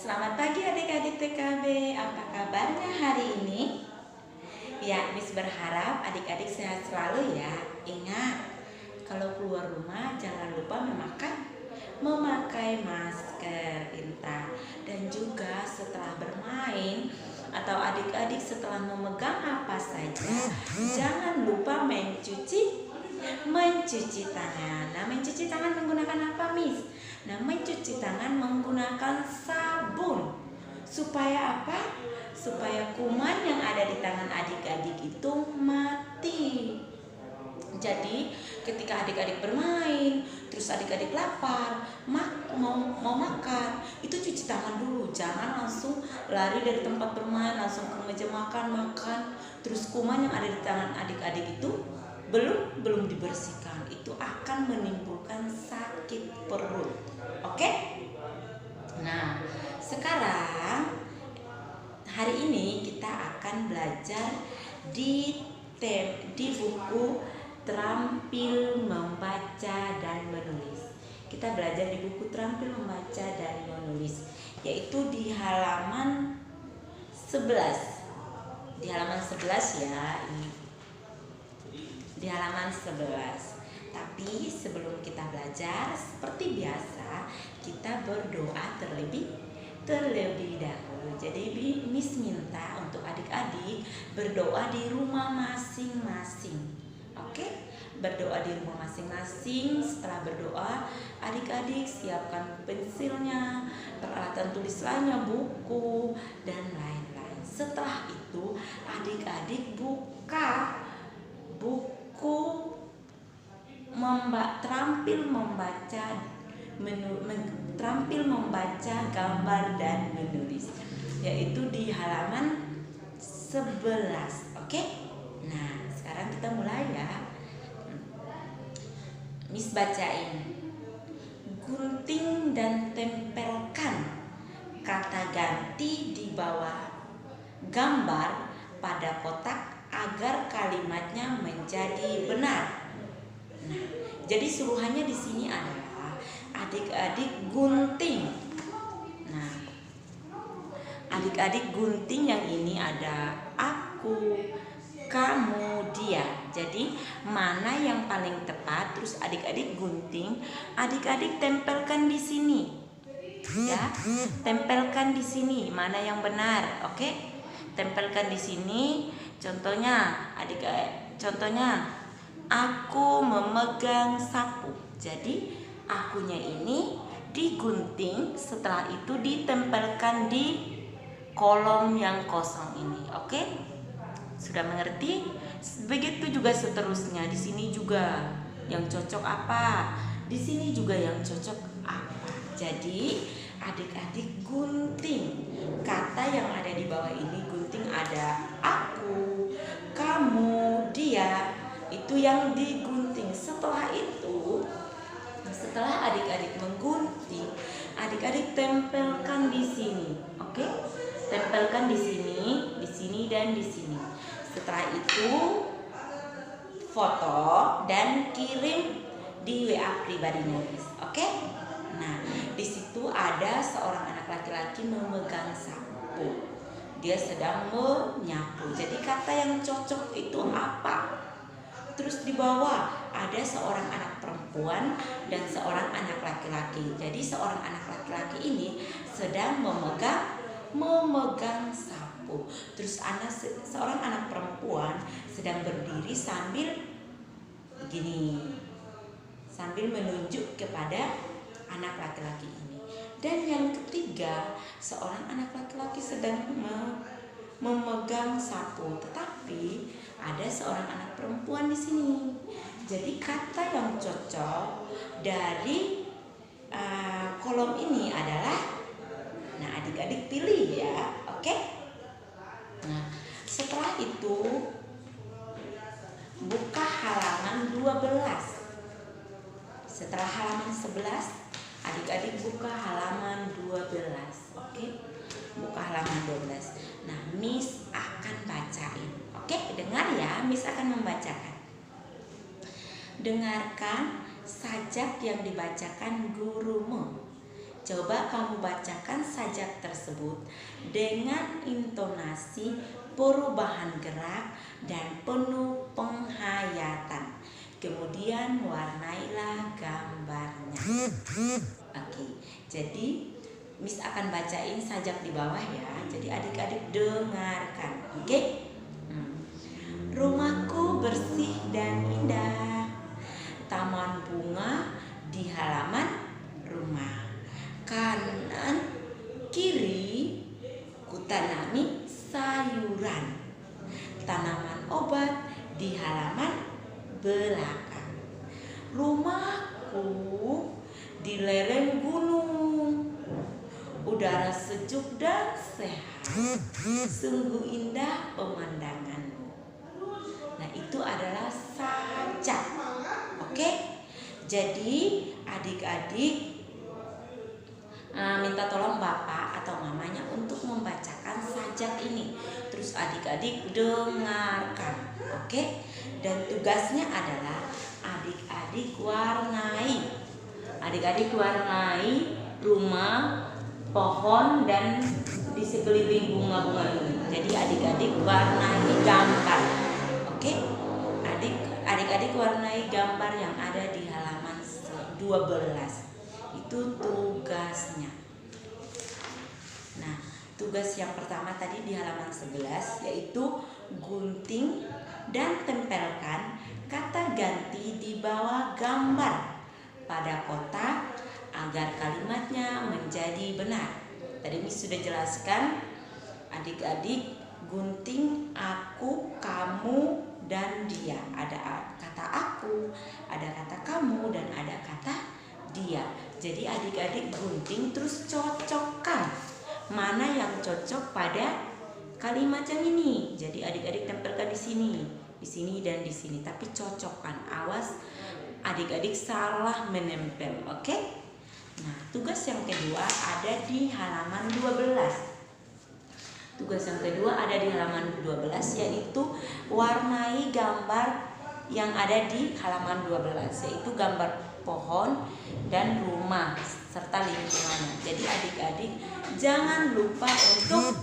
Selamat pagi adik-adik TKB, apa kabarnya hari ini? Ya, Miss berharap adik-adik sehat selalu ya. Ingat, kalau keluar rumah jangan lupa memakai masker, pintar. Dan juga setelah bermain atau adik-adik setelah memegang apa saja, jangan lupa mencuci tangan. Nah, mencuci tangan menggunakan apa, Miss? Nah, mencuci tangan menggunakan sabun. Supaya apa? Supaya kuman yang ada di tangan adik-adik itu mati. Jadi, ketika adik-adik bermain, terus adik-adik lapar, mau makan, itu cuci tangan dulu. Jangan langsung lari dari tempat bermain, langsung ke meja makan. Terus kuman yang ada di tangan adik-adik itu belum dibersihkan. Itu akan menimbulkan sakit perut. Oke? Nah, sekarang hari ini kita akan belajar di buku Terampil Membaca dan Menulis. Kita belajar di buku Terampil Membaca dan Menulis, yaitu di halaman 11. Di halaman 11 ya, ini. Di halaman 11. Tapi sebelum kita belajar, seperti biasa, kita berdoa terlebih dahulu. Jadi Miss minta untuk adik-adik berdoa di rumah masing-masing. Oke? Berdoa di rumah masing-masing. Setelah berdoa, adik-adik siapkan pensilnya, peralatan tulis lainnya, buku, dan lain-lain. Setelah itu, adik-adik buka buku terampil membaca gambar dan menulis, yaitu di halaman 11. Oke? Nah, sekarang kita mulai ya. Miss bacain. Gunting dan tempelkan kata ganti di bawah gambar pada kotak agar kalimatnya menjadi benar. Nah, jadi suruhannya di sini adalah adik-adik gunting. Nah, adik-adik gunting yang ini ada aku, kamu, dia. Jadi mana yang paling tepat? Terus adik-adik gunting, adik-adik tempelkan di sini. Ya, tempelkan di sini mana yang benar. Oke? Tempelkan di sini. Contohnya, contohnya aku memegang sapu. Jadi akunya ini digunting, setelah itu ditempelkan di kolom yang kosong ini. Oke? Sudah mengerti? Begitu juga seterusnya. Di sini juga yang cocok apa? Di sini juga yang cocok apa? Jadi adik-adik gunting. Kata yang ada di bawah ini gunting ada aku, kamu, dia. Itu yang digunting. Setelah itu, setelah adik-adik menggunting, adik-adik tempelkan di sini. Oke? Tempelkan di sini dan di sini. Setelah itu foto dan kirim di WA pribadinya, Miss. Oke? Nah, di situ ada seorang anak laki-laki memegang sapu. Dia sedang menyapu. Jadi kata yang cocok itu apa? Terus di bawah ada seorang anak perempuan dan seorang anak laki-laki. Jadi seorang anak laki-laki ini sedang memegang sapu. Terus seorang anak perempuan sedang berdiri sambil begini, sambil menunjuk kepada anak laki-laki ini. Dan yang ketiga, seorang anak laki-laki sedang memegang sapu, tetapi ada seorang anak perempuan di sini. Jadi kata yang cocok dari kolom ini adalah, nah adik-adik pilih ya, oke? Nah, setelah itu buka halaman 12. Setelah halaman 11, adik-adik buka halaman 12. Oke? Buka halaman 12. Nah, Miss akan bacain. Oke, dengar ya, Miss akan membacakan. Dengarkan sajak yang dibacakan gurumu. Coba kamu bacakan sajak tersebut tersebut dengan intonasi perubahan gerak dan penuh penghayatan. Kemudian warnailah gambarnya. Oke, jadi Miss akan bacain sajak di bawah ya. Jadi adik-adik dengarkan. Oke? Rumahku bersih dan indah. Taman bunga di halaman rumah. Kanan kiri kutanami sayuran. Tanaman obat di halaman belakang. Rumahku di lereng gunung. Udara sejuk dan sehat. Sungguh indah pemandanganmu. Nah, itu adalah sajak. Oke? Jadi adik-adik minta tolong bapak atau mamanya untuk membacakan sajak ini. Terus adik-adik dengarkan. Oke? Dan tugasnya adalah adik-adik warnai. Adik-adik warnai rumah, pohon, dan di sekeliling bunga-bunga ini. Jadi adik-adik warnai gambar. Oke? Adik-adik warnai gambar yang ada di halaman 12. Itu tugasnya. Nah, tugas yang pertama tadi di halaman 11 yaitu gunting dan tempelkan kata ganti di bawah gambar pada kotak agar kalimatnya menjadi benar. Tadi Miss sudah jelaskan adik-adik gunting aku, kamu, dan dia. Ada kata aku, ada kata kamu, dan ada kata dia. Jadi adik-adik gunting terus cocokkan mana yang cocok pada kalimat yang ini. Jadi adik-adik tempelkan di sini dan di sini. Tapi cocokkan, awas adik-adik salah menempel. Oke? Nah, tugas yang kedua ada di halaman 12. Tugas yang kedua ada di halaman 12 yaitu warnai gambar yang ada di halaman 12, yaitu gambar pohon dan rumah serta lingkungannya. Jadi adik-adik jangan lupa untuk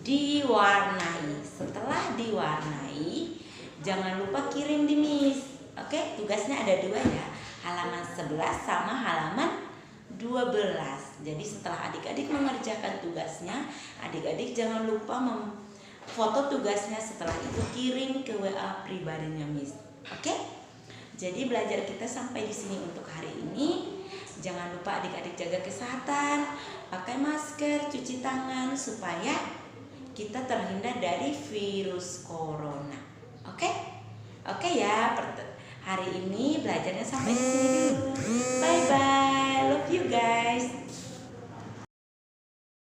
diwarnai. Setelah diwarnai, jangan lupa kirim di Miss. Oke, tugasnya ada 2 ya. Halaman 11 sama halaman 12. Jadi setelah adik-adik mengerjakan tugasnya, adik-adik jangan lupa foto tugasnya, setelah itu kirim ke WA pribadinya Miss. Oke? Jadi belajar kita sampai di sini untuk hari ini. Jangan lupa adik-adik jaga kesehatan, pakai masker, cuci tangan supaya kita terhindar dari virus corona. Oke? Oke ya. Hari ini belajarnya sampai di sini dulu. Bye.